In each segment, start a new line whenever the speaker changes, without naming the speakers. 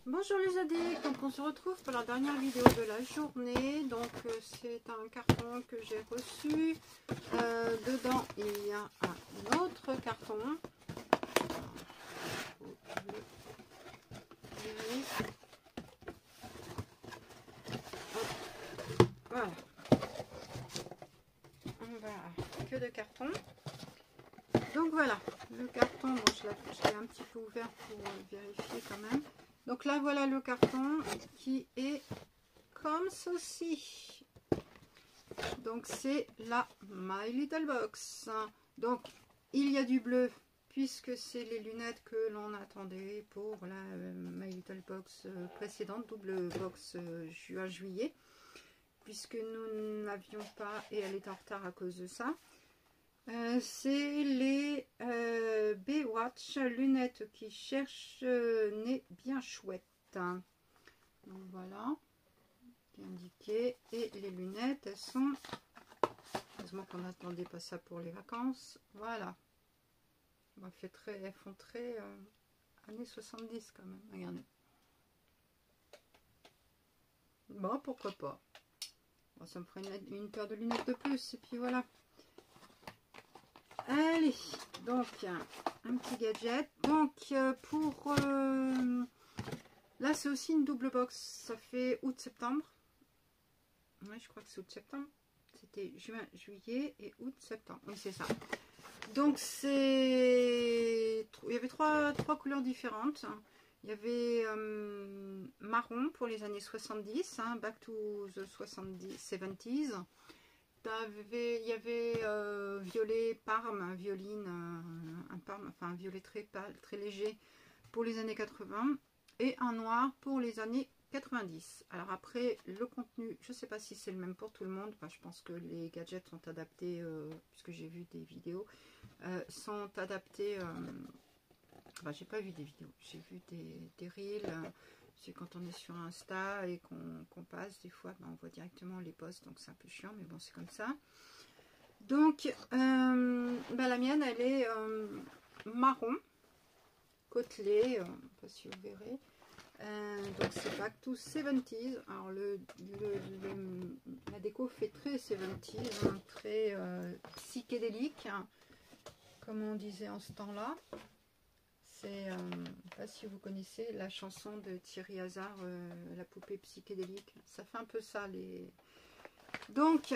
Bonjour les addicts, donc on se retrouve pour la dernière vidéo de la journée. Donc c'est un carton que j'ai reçu. Dedans il y a un autre carton. Voilà. Que de carton. Donc voilà, le carton, bon, je l'ai un petit peu ouvert pour vérifier quand même. Donc là, voilà le carton qui est comme ceci. Donc c'est la My Little Box. Donc il y a du bleu, puisque c'est les lunettes que l'on attendait pour la My Little Box précédente, double box juin-juillet, puisque nous n'avions pas, et elle est en retard à cause de ça. C'est les Baywatch lunettes qui cherchent nez bien chouette. Donc voilà, qui est indiqué. Et les lunettes, elles sont... Heureusement qu'on n'attendait pas ça pour les vacances. Voilà. Elles font très années 70 quand même. Regardez. Bon, pourquoi pas. Bon, ça me ferait une paire de lunettes de plus. Et puis voilà. Allez, donc un petit gadget. Donc pour là c'est aussi une double box. Ça fait août-septembre. Oui, je crois que c'est août-septembre. C'était juin, juillet et août-septembre. Oui, c'est ça. Donc c'est... Il y avait trois couleurs différentes. Il y avait marron pour les années 70, hein, back to the 70s. Il y avait violet parme, violine, un parme, enfin un violet très pâle, très léger pour les années 80 et un noir pour les années 90. Alors après, le contenu, je ne sais pas si c'est le même pour tout le monde. Enfin, je pense que les gadgets sont adaptés, puisque j'ai vu des vidéos, sont adaptés... enfin, j'ai pas vu des vidéos, j'ai vu des reels. C'est quand on est sur Insta et qu'on passe, des fois, ben, on voit directement les posts, donc c'est un peu chiant, mais bon, c'est comme ça. Donc, ben, la mienne, elle est marron, côtelée, je ne sais pas si vous verrez. Donc, c'est back to 70s. Alors, la déco fait très 70s, hein, très psychédélique, hein, comme on disait en ce temps-là. C'est, je ne sais pas si vous connaissez la chanson de Thierry Hazard, la poupée psychédélique. Ça fait un peu ça. Donc,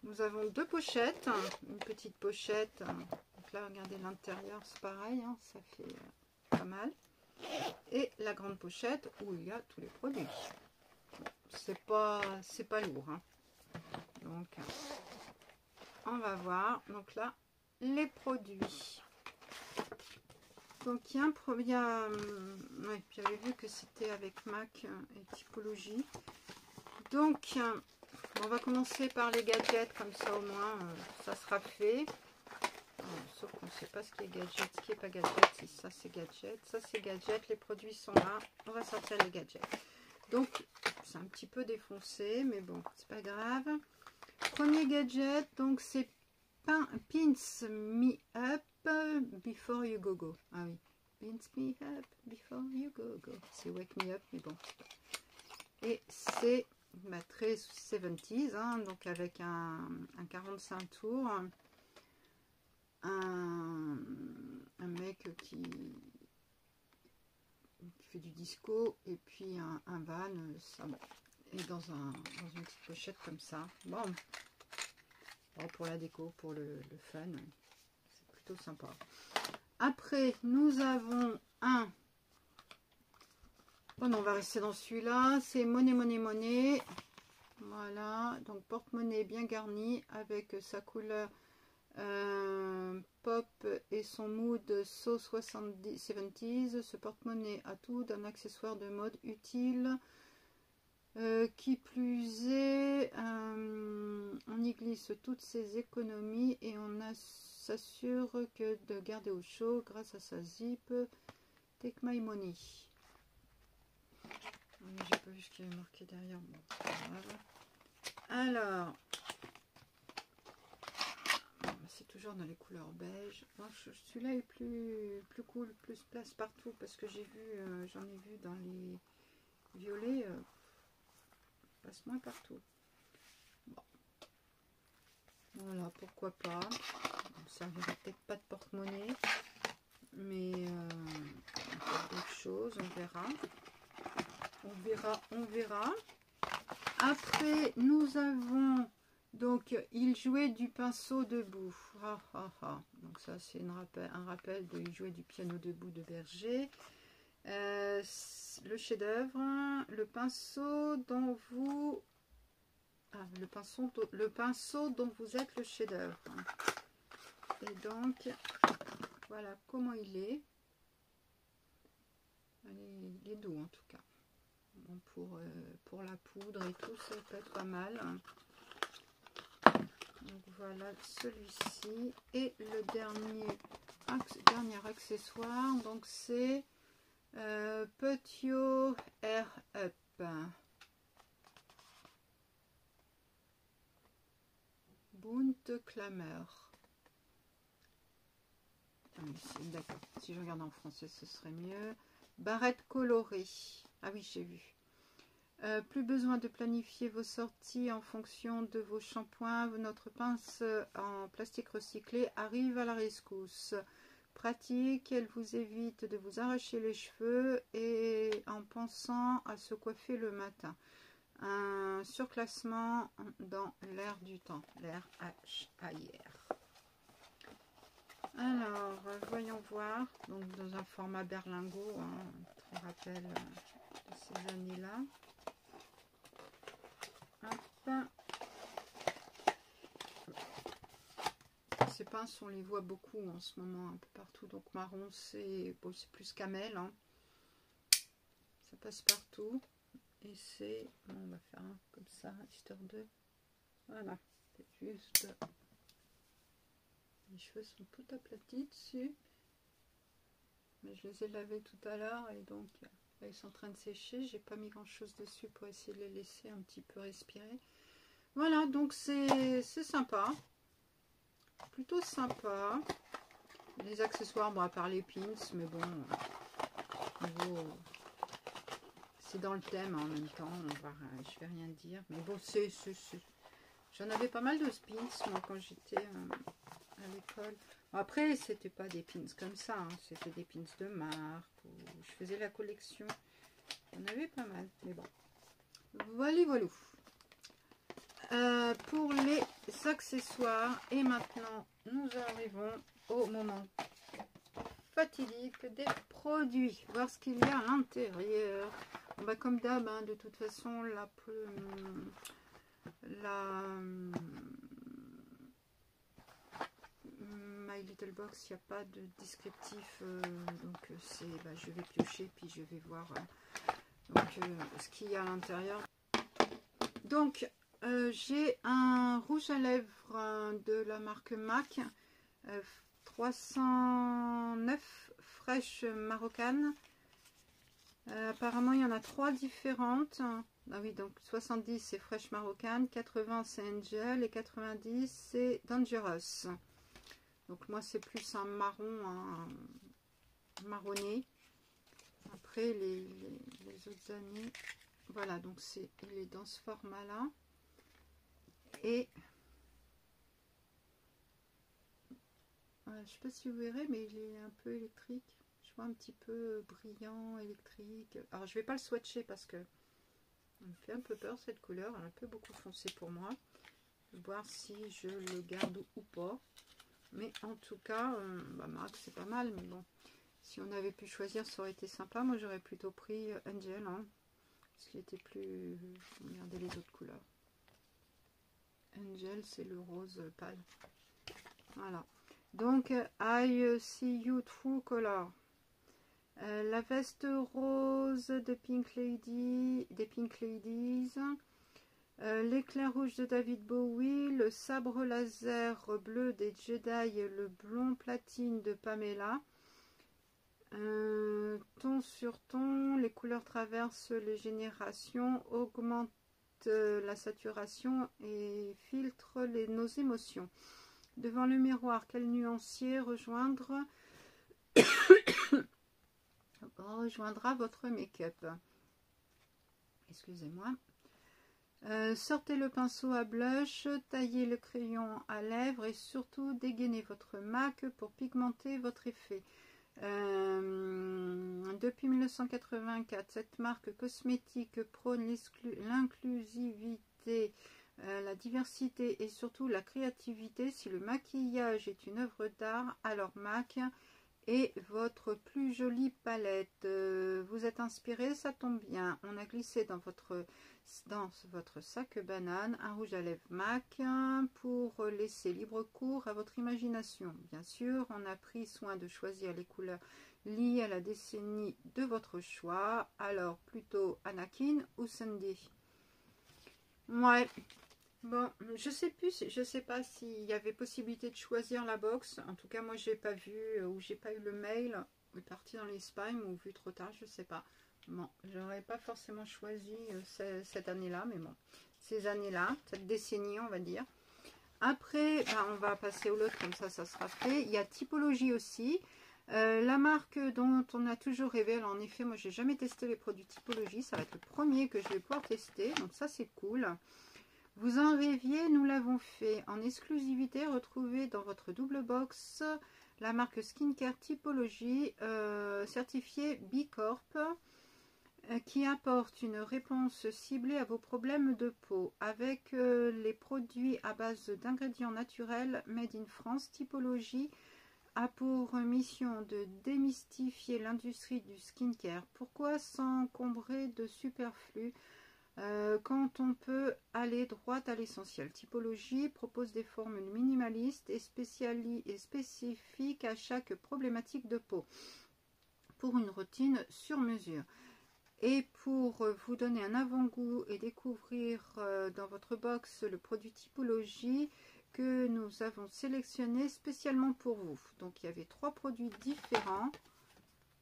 nous avons deux pochettes. Une petite pochette. Donc là, regardez l'intérieur, c'est pareil. Hein, ça fait pas mal. Et la grande pochette où il y a tous les produits. C'est pas lourd. Hein. Donc, on va voir. Donc là, les produits. Donc il y a un premier, ouais, j'avais vu que c'était avec MAC et typologie. Donc on va commencer par les gadgets, comme ça au moins ça sera fait. Sauf qu'on ne sait pas ce qui est gadget, ce qui n'est pas gadget. Si ça c'est gadget, ça c'est gadget, les produits sont là. On va sortir les gadgets. Donc c'est un petit peu défoncé, mais bon, c'est pas grave. Premier gadget, donc c'est Pins Me Up Before You Go Go. Ah oui. Pins Me Up Before You Go Go. C'est Wake Me Up, mais bon. Et c'est très 70s, hein, donc avec un 45 tours. Un mec qui fait du disco et puis un van. Ça, et dans une petite pochette comme ça. Bon. Bon, pour la déco, pour le fun, c'est plutôt sympa. Après, nous avons un... Bon, on va rester dans celui-là. C'est Monnaie. Voilà, donc porte-monnaie bien garni avec sa couleur pop et son mood So 70s. Ce porte-monnaie a tout d'un accessoire de mode utile. Qui plus est, on y glisse toutes ses économies et on s'assure que de garder au chaud grâce à sa zip Take My Money. J'ai pas vu ce qu'il y avait marqué derrière. Bon, alors, c'est toujours dans les couleurs beige. Celui-là est plus cool, plus place partout, parce que j'ai vu, j'en ai vu dans les violets, passe moins partout. Bon. Voilà, pourquoi pas. Ça servira peut-être pas de porte-monnaie, mais d'autres choses, on verra. On verra. Après, nous avons, donc, il jouait du pinceau debout. Donc ça, c'est un rappel de il jouait du piano debout de Berger. Le chef-d'œuvre, le pinceau dont vous... le pinceau dont vous êtes le chef-d'œuvre. Et donc, voilà comment il est. Il est doux en tout cas. Bon, pour la poudre et tout, ça peut être pas mal. Donc voilà celui-ci. Et le dernier accessoire, donc c'est Petio Air Up. Buntklammer. D'accord, si je regarde en français ce serait mieux. Barrette colorée. Ah oui, j'ai vu. Plus besoin de planifier vos sorties en fonction de vos shampoings. Notre pince en plastique recyclé arrive à la rescousse. Pratique, elle vous évite de vous arracher les cheveux et en pensant à se coiffer le matin. Un surclassement dans l'air du temps, l'air H-A-I-R. Alors, voyons voir, donc dans un format berlingot, hein, très rappel de ces années-là. Ces pinces, on les voit beaucoup en ce moment, un peu partout, donc marron, c'est bon, plus camel, hein. Ça passe partout, et c'est, bon, on va faire un comme ça, histoire de, voilà, c'est juste... Les cheveux sont tout aplatis dessus. Mais je les ai lavés tout à l'heure et donc là, ils sont en train de sécher. J'ai pas mis grand chose dessus pour essayer de les laisser un petit peu respirer. Voilà, donc c'est sympa. Plutôt sympa. Les accessoires, bon, à part les pins, mais bon, c'est dans le thème en même temps. Je vais rien dire. Mais bon, j'en avais pas mal de pins moi quand j'étais à l'école. Bon, après, c'était pas des pins comme ça, hein. C'était des pins de marque. Je faisais la collection. On avait pas mal, mais bon. Voilà, voilà. Pour les accessoires, et maintenant, nous arrivons au moment fatidique des produits. Voir ce qu'il y a à l'intérieur. Bon, bah, comme d'hab, hein, de toute façon, My Little Box, il n'y a pas de descriptif, donc je vais piocher puis je vais voir ce qu'il y a à l'intérieur. Donc j'ai un rouge à lèvres de la marque MAC 309 fraîche marocaine. Apparemment il y en a 3 différentes. Ah oui, donc 70 c'est fraîche marocaine, 80 c'est Angel et 90 c'est Dangerous. Donc moi c'est plus un marron, un marronné. Après les autres années, voilà, donc il est dans ce format là. Et voilà, je sais pas si vous verrez, mais il est un peu électrique. Je vois un petit peu brillant, électrique. Alors je vais pas le swatcher parce que il me fait un peu peur cette couleur, elle est un peu beaucoup foncée pour moi. Je vais voir si je le garde ou pas. Mais en tout cas, Marc c'est pas mal, mais bon, si on avait pu choisir, ça aurait été sympa. Moi j'aurais plutôt pris Angel, hein, parce qu'il était plus... Regardez les autres couleurs. Angel, c'est le rose pâle. Voilà. Donc, I See You True Color. La veste rose de Pink Lady, des Pink Ladies. L'éclair rouge de David Bowie, le sabre laser bleu des Jedi, le blond platine de Pamela. Ton sur ton, les couleurs traversent les générations, augmentent la saturation et filtrent nos émotions. Devant le miroir, quel nuancier rejoindra votre make-up? Excusez-moi. Sortez le pinceau à blush, taillez le crayon à lèvres et surtout dégainez votre MAC pour pigmenter votre effet. Depuis 1984, cette marque cosmétique prône l'inclusivité, la diversité et surtout la créativité. Si le maquillage est une œuvre d'art, alors MAC est votre plus jolie palette. Vous êtes inspiré, ça tombe bien. On a glissé dans votre sac banane un rouge à lèvres MAC pour laisser libre cours à votre imagination. Bien sûr, on a pris soin de choisir les couleurs liées à la décennie de votre choix. Alors, plutôt Anakin ou Sandy? Ouais. Bon, je sais pas s'il y avait possibilité de choisir la box. En tout cas, moi, j'ai pas vu ou j'ai pas eu le mail. Il est parti dans les spams ou vu trop tard, je sais pas. Bon, j'aurais pas forcément choisi cette année-là, mais bon, ces années-là, cette décennie, on va dire. Après, ben, on va passer au lot, comme ça sera fait. Il y a Typologie aussi. La marque dont on a toujours rêvé. Alors, en effet, moi, j'ai jamais testé les produits Typologie. Ça va être le premier que je vais pouvoir tester. Donc, ça, c'est cool. Vous en rêviez, nous l'avons fait en exclusivité. Retrouvez dans votre double box la marque Skincare Typologie certifiée B Corp qui apporte une réponse ciblée à vos problèmes de peau avec les produits à base d'ingrédients naturels made in France. Typologie a pour mission de démystifier l'industrie du skincare. Pourquoi s'encombrer de superflu quand on peut aller droit à l'essentiel? Typologie propose des formules minimalistes et spécifiques à chaque problématique de peau pour une routine sur mesure. Et pour vous donner un avant-goût et découvrir dans votre box le produit Typologie que nous avons sélectionné spécialement pour vous. Donc il y avait 3 produits différents.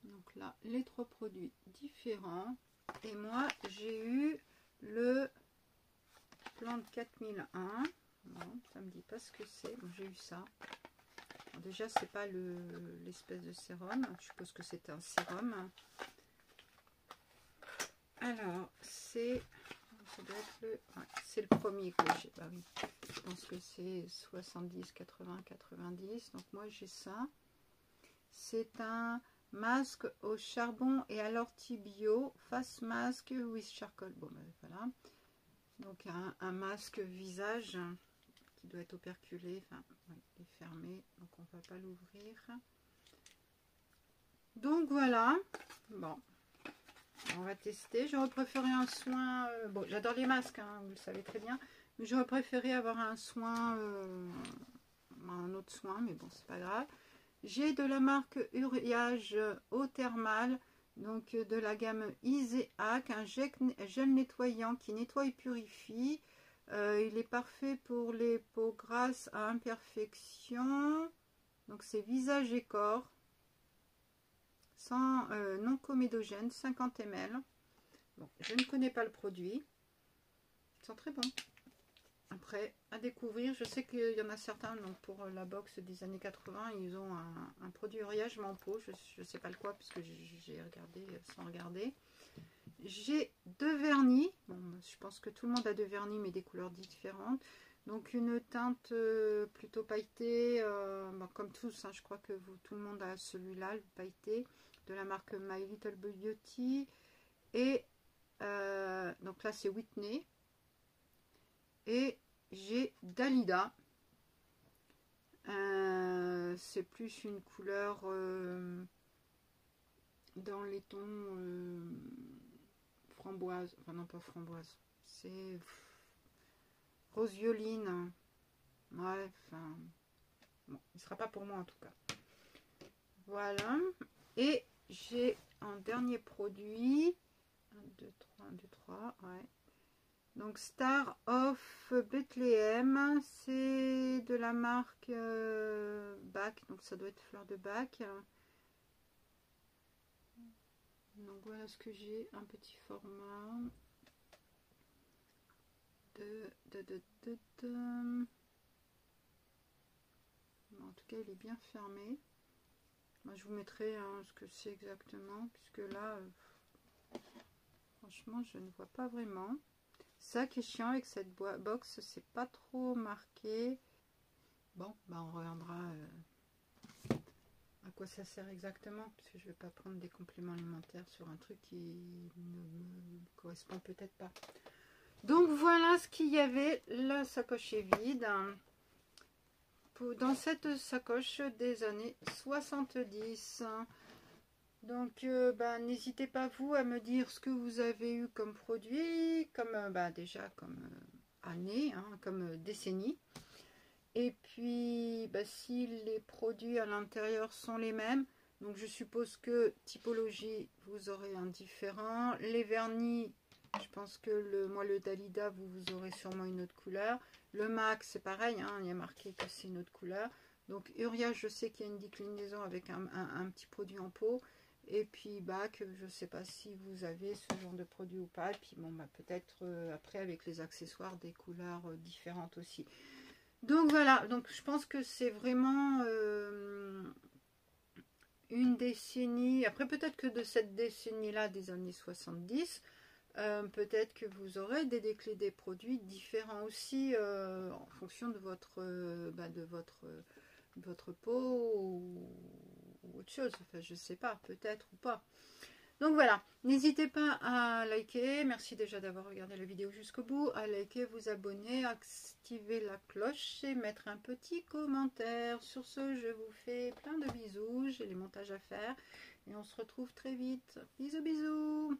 Donc là, les 3 produits différents. Et moi, j'ai eu le plan de 4001. Bon, ça me dit pas ce que c'est. Bon, j'ai eu ça. Alors déjà, c'est pas l'espèce de sérum. Je suppose que c'est un sérum. Alors, ça doit être c'est le premier que j'ai. Bah oui, je pense que c'est 70, 80, 90. Donc moi, j'ai ça. C'est un masque au charbon et à l'ortie bio, face mask with charcoal. Bon, ben voilà. Donc un masque visage qui doit être operculé. Enfin, oui, il est fermé, donc on ne va pas l'ouvrir. Donc voilà. Bon, on va tester. J'aurais préféré un soin. Bon, j'adore les masques, hein, vous le savez très bien. Mais j'aurais préféré avoir un soin, un autre soin, mais bon, c'est pas grave. J'ai de la marque Uriage eau thermale, donc de la gamme Iseak, un gel nettoyant qui nettoie et purifie. Il est parfait pour les peaux grasses à imperfection. Donc c'est visage et corps, sans non comédogène, 50 ml. Bon, je ne connais pas le produit. Ils sont très bons. Après, à découvrir, je sais qu'il y en a certains, donc pour la box des années 80, ils ont un produit Uriage Mampo, je ne sais pas le quoi, puisque j'ai regardé sans regarder. J'ai 2 vernis, bon, je pense que tout le monde a 2 vernis, mais des couleurs différentes. Donc une teinte plutôt pailletée, bon, comme tous, hein, je crois que tout le monde a celui-là, le pailleté, de la marque My Little Beauty. Et donc là c'est Whitney. Et j'ai Dalida. C'est plus une couleur dans les tons framboise. Enfin non, pas framboise. C'est rose violine. Ouais, enfin... Bon, il ne sera pas pour moi en tout cas. Voilà. Et j'ai un dernier produit. 1, 2, 3, 1, 2, 3. Ouais. Donc Star of Bethlehem, c'est de la marque Bach, donc ça doit être fleur de Bach. Donc voilà ce que j'ai, un petit format de tout cas, il est bien fermé. Moi, je vous mettrai ce que c'est exactement, puisque là, franchement, je ne vois pas vraiment. Ça qui est chiant avec cette box, c'est pas trop marqué. Bon, bah on regardera à quoi ça sert exactement, parce que je vais pas prendre des compléments alimentaires sur un truc qui ne me correspond peut-être pas. Donc voilà ce qu'il y avait. La sacoche est vide. Dans cette sacoche des années 70. Donc bah, n'hésitez pas vous à me dire ce que vous avez eu comme produit, comme bah, déjà comme année, hein, comme décennie. Et puis bah, si les produits à l'intérieur sont les mêmes, donc je suppose que typologie vous aurez un différent. Les vernis, je pense que moi le Dalida vous aurez sûrement une autre couleur. Le Max c'est pareil, hein, il y a marqué que c'est une autre couleur. Donc Uria, je sais qu'il y a une déclinaison avec un petit produit en pot. Et puis bac, je ne sais pas si vous avez ce genre de produit ou pas. Et puis bon, bah, peut-être après avec les accessoires des couleurs différentes aussi. Donc voilà, donc je pense que c'est vraiment une décennie. Après peut-être que de cette décennie-là des années 70, peut-être que vous aurez des produits différents aussi en fonction de votre peau ou autre chose. Enfin, je sais pas, peut-être ou pas. Donc voilà, n'hésitez pas à liker. Merci déjà d'avoir regardé la vidéo jusqu'au bout. À liker, vous abonner, activer la cloche et mettre un petit commentaire. Sur ce, je vous fais plein de bisous. J'ai les montages à faire et on se retrouve très vite. Bisous, bisous.